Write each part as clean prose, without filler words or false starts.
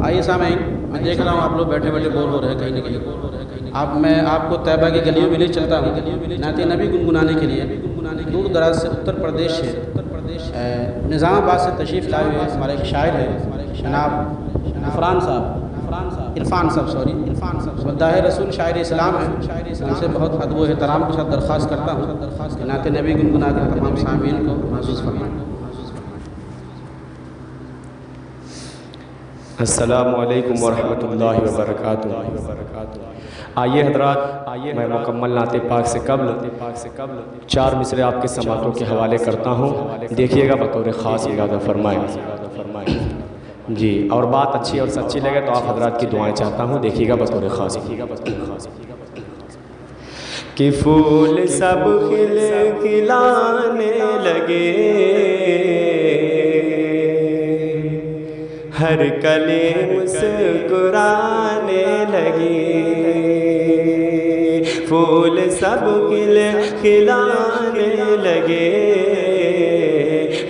आइए सामईन, मैं देख रहा हूँ आप लोग बैठे बैठे बोर हो रहे हैं कहीं ना कहीं। मैं आपको तैयबा की गलियों में ले चलता हूँ नाते नबी गुनगुनाने के लिए। दूर दराज से उत्तर प्रदेश से निज़ामाबाद से तशरीफ़ लाए हुए हमारे एक शायर है जनाब इरफान साहब मद्दाह रसूल शायर इस्लाम है। उनसे बहुत अदब व एहतराम के साथ दरख्वास्त करता हूँ कि नाते नबी गुनगुना कर तमाम सामीन को महसूस फरमाएं। अस्सलामु अलैकुम वरहमतुल्लाहि वबरकातुहू। आइए हज़रात, मैं मुकम्मल नाते पाक से कब्ल 4 मिसरे आपके समातों के हवाले करता हूँ। देखिएगा बतौर ख़ास इरादा फरमाएँ जी। और बात अच्छी और सच्ची लगे तो आप हज़रात की दुआएं चाहता हूँ। देखिएगा बतौर ख़ास कि फूल सब खिलाने लगे, हर कली मुस्कुराने लगी। फूल सब खिलाने लगे,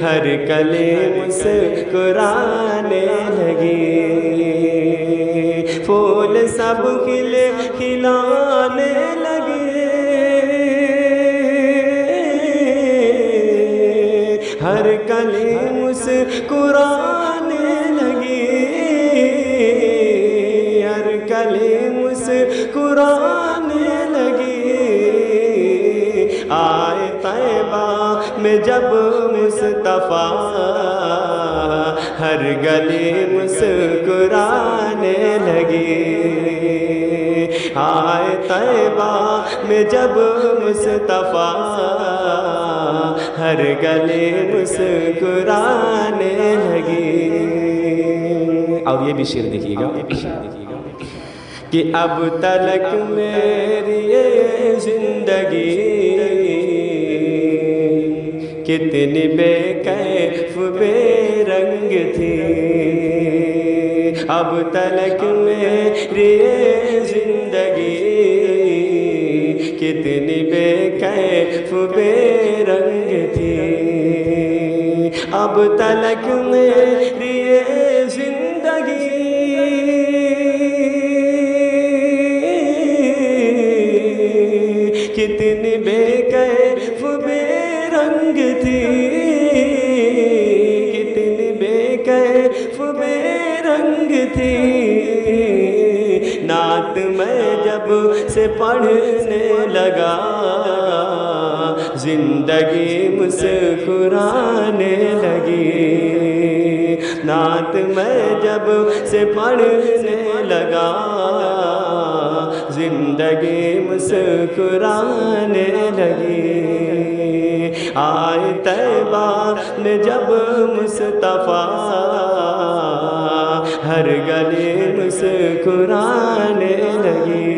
हर कली मुस्कुराने लगी। फूल सब खिलाने लगे, हर कली मुस्कुराने लगी, हर कली मुस्कुराने लगी। आए तैबा में जब मुस्तफ़ा, हर गली मुस्कुराने लगी। आए तैबा में जब मुस्तफ़ा, हर गली मुस्कुराने लगी। और ये भी शेर देखिएगा कि अब तलक मेरी ये जिंदगी कितनी बेकैफ बेरंग थी। अब तलक मेरी ये जिंदगी कितनी बेकैफ बेरंग थी। अब तलक मेरी ये जिंदगी कितनी बेकैफ बेरंग थी, कितनी बेकैफ बेरंग थी। नात मैं जब से पढ़ने लगा, जिंदगी मुस्कुराने लगी। नात मैं जब से पढ़ने लगा, जिंदगी मुस्कुराने लगी। आए तैबा में जब मुस्तफ़ा, हर गली मुस्कुराने लगी।